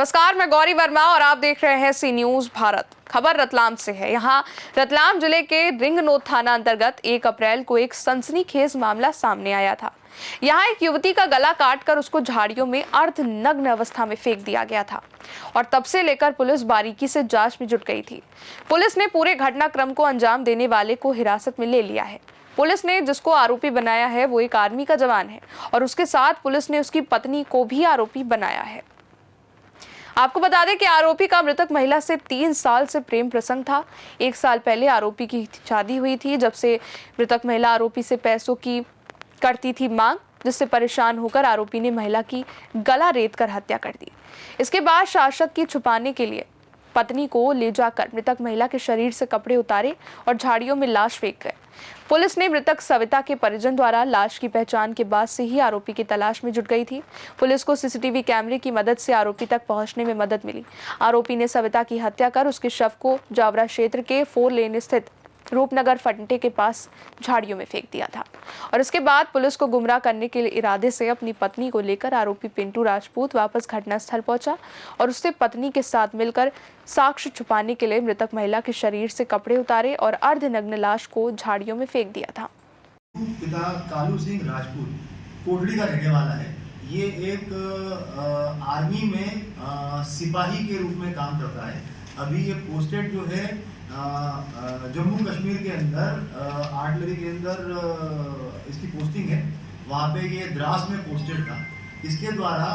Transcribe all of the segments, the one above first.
नमस्कार, मैं गौरी वर्मा और आप देख रहे हैं सी न्यूज भारत। खबर रतलाम से है। यहाँ रतलाम जिले के रिंगनोद थाना अंतर्गत 1 अप्रैल को एक सनसनीखेज मामला सामने आया था। यहाँ एक युवती का गला काटकर उसको झाड़ियों में अर्धनग्न अवस्था में फेंक दिया गया था और तब से लेकर पुलिस बारीकी से जांच में जुट गई थी। पुलिस ने पूरे घटनाक्रम को अंजाम देने वाले को हिरासत में ले लिया है। पुलिस ने जिसको आरोपी बनाया है वो एक आर्मी का जवान है और उसके साथ पुलिस ने उसकी पत्नी को भी आरोपी बनाया है। आपको बता दें कि आरोपी का मृतक महिला से 3 साल से प्रेम प्रसंग था। 1 साल पहले आरोपी की शादी हुई थी, जब से मृतक महिला आरोपी से पैसों की करती थी मांग, जिससे परेशान होकर आरोपी ने महिला की गला रेत कर हत्या कर दी। इसके बाद शासक की छुपाने के लिए पत्नी को ले जाकर मृतक महिला के शरीर से कपड़े उतारे और झाड़ियों में लाश फेंक गए। पुलिस ने मृतक सविता के परिजन द्वारा लाश की पहचान के बाद से ही आरोपी की तलाश में जुट गई थी। पुलिस को सीसीटीवी कैमरे की मदद से आरोपी तक पहुंचने में मदद मिली। आरोपी ने सविता की हत्या कर उसके शव को जावरा क्षेत्र के 4 लेन स्थित रूपनगर फंटे के पास झाड़ियों में फेंक दिया था और इसके बाद पुलिस को गुमराह करने के इरादे से अपनी पत्नी को लेकर आरोपी पिंटू राजपूत वापस घटनास्थल पहुंचा और उससे पत्नी के साथ मिलकर साक्ष्य छुपाने के लिए मृतक महिला के शरीर से कपड़े उतारे और अर्धनग्न लाश को झाड़ियों में फेंक दिया था। पिता कालू सिंह राजपूत कोटड़ी का रहने वाला है। ये एक आर्मी में सिपाही के रूप में काम करता है। अभी ये पोस्टेड जो है जम्मू कश्मीर के अंदर आर्टिलरी के अंदर इसकी पोस्टिंग है। वहाँ पे ये द्रास में पोस्टेड था। इसके द्वारा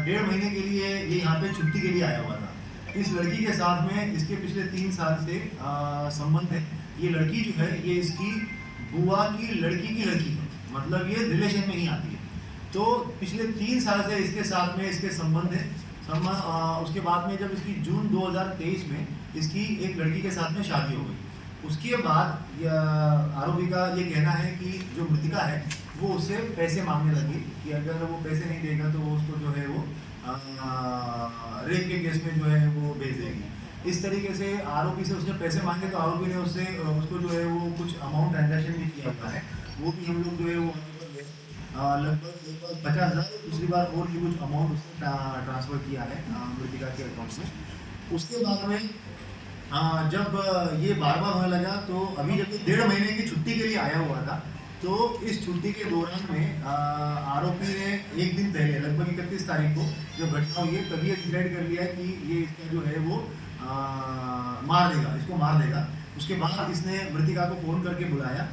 1.5 महीने के लिए ये यहाँ पे छुट्टी के लिए आया हुआ था। इस लड़की के साथ में इसके पिछले 3 साल से संबंध है। ये लड़की जो है ये इसकी बुआ की लड़की है, मतलब ये रिलेशन में ही आती है। तो पिछले 3 साल से इसके साथ में इसके संबंध है। उसके बाद में जब इसकी जून 2023 में इसकी एक लड़की के साथ में शादी हो गई। उसके बाद आरोपी का ये कहना है कि जो मृतिका है वो उससे पैसे मांगने लगी कि अगर वो पैसे नहीं देगा तो वो उसको जो है वो रेप के केस में जो है वो भेज देगी। इस तरीके से आरोपी से उसने पैसे मांगे तो आरोपी ने उसको जो है वो कुछ अमाउंट ट्रांजेक्शन भी किया हुआ है। वो भी हम लोग जो है वो लगभग 50,000 दूसरी बार और भी कुछ अमाउंट उसने ट्रांसफ़र किया है मृतिका के अकाउंट में। उसके बाद में जब ये बार होने लगा तो अभी जब 1.5 महीने की छुट्टी के लिए आया हुआ था तो इस छुट्टी के दौरान में आरोपी ने 1 दिन पहले लगभग 31 तारीख को जब घटना हुई है तभी ये डिसाइड कर लिया कि ये इसका जो है वो इसको मार देगा। उसके बाद इसने मृतिका को फ़ोन करके बुलाया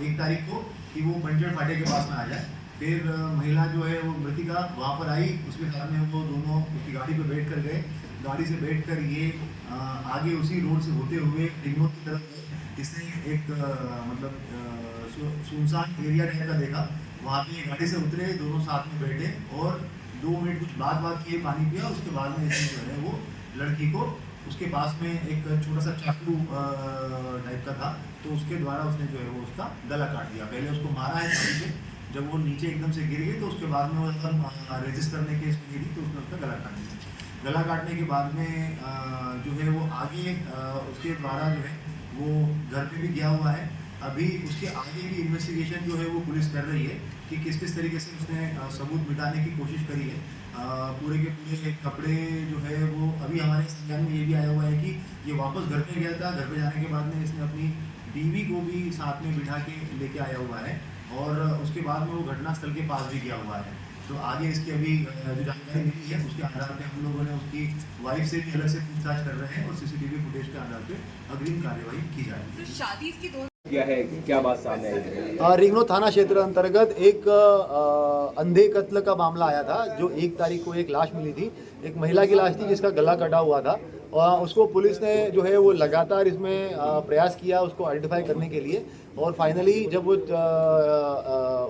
1 तारीख को कि वो बंजर फाटे के पास में आ जाए। फिर महिला जो है वो मृतिका वहाँ पर आई, उसके साथ में वो दोनों उसकी गाड़ी पर बैठ कर गए। गाड़ी से बैठकर ये आगे उसी रोड से होते हुए रिंगनोद की तरफ इसने एक मतलब सुनसान एरिया टाइप का देखा। वहाँ पे गाड़ी से उतरे, दोनों साथ में बैठे और 2 मिनट कुछ बात किए, पानी पिया। उसके बाद में इसने जो है वो लड़की को उसके पास में एक छोटा सा चाकू टाइप का था तो उसके द्वारा उसने जो है वो उसका गला काट दिया। पहले उसको मारा है छाती से, जब वो नीचे एकदम से गिर गई तो उसके बाद में वो एकदम रजिस्टर करने केस में गिरी तो उसने उसका गला काट दिया। गला काटने के बाद में जो है वो आगे उसके द्वारा जो है वो घर पे भी गया हुआ है। अभी उसके आगे की इन्वेस्टिगेशन जो है वो पुलिस कर रही है कि किस तरीके से उसने सबूत मिटाने की कोशिश करी है। पूरे के पूरे कपड़े जो है वो अभी हमारे संज्ञान में ये भी आया हुआ है कि ये वापस घर पे गया था। घर पे जाने के बाद में इसने अपनी बीवी को भी साथ में बिठा के लेके आया हुआ है और उसके बाद में वो घटनास्थल के पास भी गया हुआ है। तो आगे इसकी अभी जो जानकारी मिली है उसके आधार पे हम लोगों ने उसकी वाइफ से भी अलग से पूछताछ कर रहे हैं और सीसीटीवी फुटेज के आधार पे अग्रिम कार्यवाही की जा रही है। शादी इसकी क्या है, क्या बात सामने आई है? रिंगनोद थाना क्षेत्र अंतर्गत एक अंधे कत्ल का मामला आया था। जो 1 तारीख को एक लाश मिली थी, एक महिला की लाश थी जिसका गला कटा हुआ था और उसको पुलिस ने जो है वो लगातार इसमें प्रयास किया उसको आइडेंटिफाई करने के लिए और फाइनली जब वो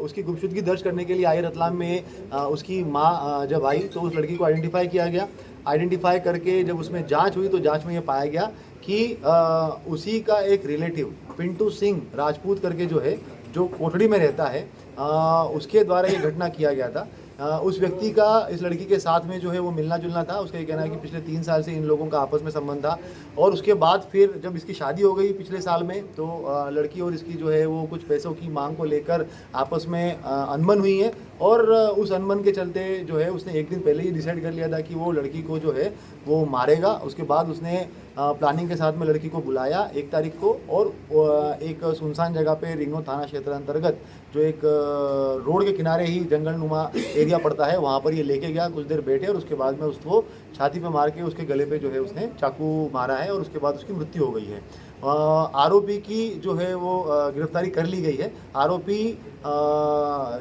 उसकी गुमशुदगी दर्ज करने के लिए आई रतलाम में उसकी माँ जब आई तो उस लड़की को आइडेंटिफाई किया गया। आइडेंटिफाई करके जब उसमें जांच हुई तो जांच में ये पाया गया कि उसी का एक रिलेटिव पिंटू सिंह राजपूत करके जो है जो कोटड़ी में रहता है उसके द्वारा ये घटना किया गया था। उस व्यक्ति का इस लड़की के साथ में जो है वो मिलना जुलना था। उसका ये कहना है कि पिछले 3 साल से इन लोगों का आपस में संबंध था और उसके बाद फिर जब इसकी शादी हो गई पिछले साल में तो लड़की और इसकी जो है वो कुछ पैसों की मांग को लेकर आपस में अनबन हुई है और उस अनबन के चलते जो है उसने एक दिन पहले ही डिसाइड कर लिया था कि वो लड़की को जो है वो मारेगा। उसके बाद उसने प्लानिंग के साथ में लड़की को बुलाया 1 तारीख को, और एक सुनसान जगह पे रिंगनौद थाना क्षेत्र अंतर्गत जो एक रोड के किनारे ही जंगल नुमा एरिया पड़ता है, वहाँ पर ये लेके गया, कुछ देर बैठे और उसके बाद में उसको छाती पे मार के उसके गले पे जो है उसने चाकू मारा है और उसके बाद उसकी मृत्यु हो गई है। आरोपी की जो है वो गिरफ्तारी कर ली गई है। आरोपी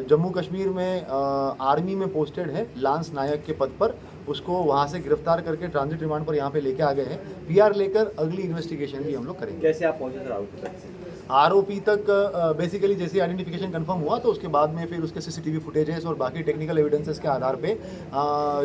जम्मू कश्मीर में आर्मी में पोस्टेड है, लांस नायक के पद पर। उसको वहाँ से गिरफ्तार करके ट्रांजिट रिमांड पर यहाँ पे लेके आ गए हैं। पीआर लेकर अगली इन्वेस्टिगेशन भी हम लोग करेंगे। कैसे आप पहुंचे सर आरोपी तक से? आरोपी तक बेसिकली जैसे आइडेंटिफिकेशन कंफर्म हुआ तो उसके बाद में फिर उसके सीसीटीवी फुटेजेस और बाकी टेक्निकल एविडेंसेस के आधार पे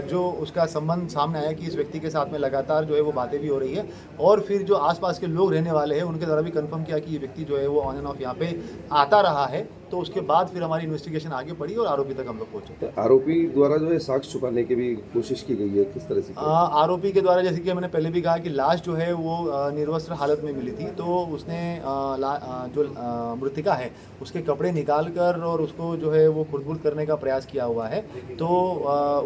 जो उसका संबंध सामने आया कि इस व्यक्ति के साथ में लगातार जो है वो बातें भी हो रही है, और फिर जो आसपास के लोग रहने वाले हैं उनके द्वारा भी कंफर्म किया कि ये व्यक्ति जो है वो ऑन एंड ऑफ यहाँ पे आता रहा है। तो उसके बाद फिर हमारी इन्वेस्टिगेशन आगे बढ़ी और आरोपी तक हम लोग पहुँचे। आरोपी द्वारा जो है साक्ष्य छुपाने की भी कोशिश की गई है, किस तरह से? आरोपी के द्वारा, जैसे कि मैंने पहले भी कहा कि लाश जो है वो निर्वस्त्र हालत में मिली थी, तो उसने जो मृतिका है उसके कपड़े निकाल कर और उसको जो है वो खुरदबुर्द करने का प्रयास किया हुआ है। तो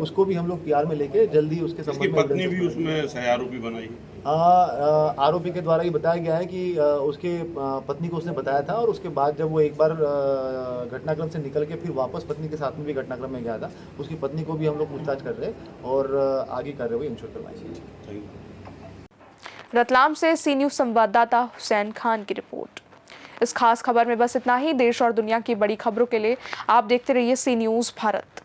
उसको भी हम लोग पीआर में लेके जल्दी उसके संबंध में पत्नी भी उसमें सह आरोपी बनाई। आरोपी के द्वारा ये बताया गया है कि उसके पत्नी को उसने बताया था, और उसके बाद जब वो एक बार घटनाक्रम से निकल के फिर वापस पत्नी के साथ में भी घटनाक्रम में गया था, उसकी पत्नी को भी हम लोग पूछताछ कर रहे हैं और आगे कार्रवाई इंश्योर करवाएंगे। रतलाम से सी न्यूज़ संवाददाता हुसैन खान की रिपोर्ट। इस खास खबर में बस इतना ही। देश और दुनिया की बड़ी खबरों के लिए आप देखते रहिए सी न्यूज़ भारत।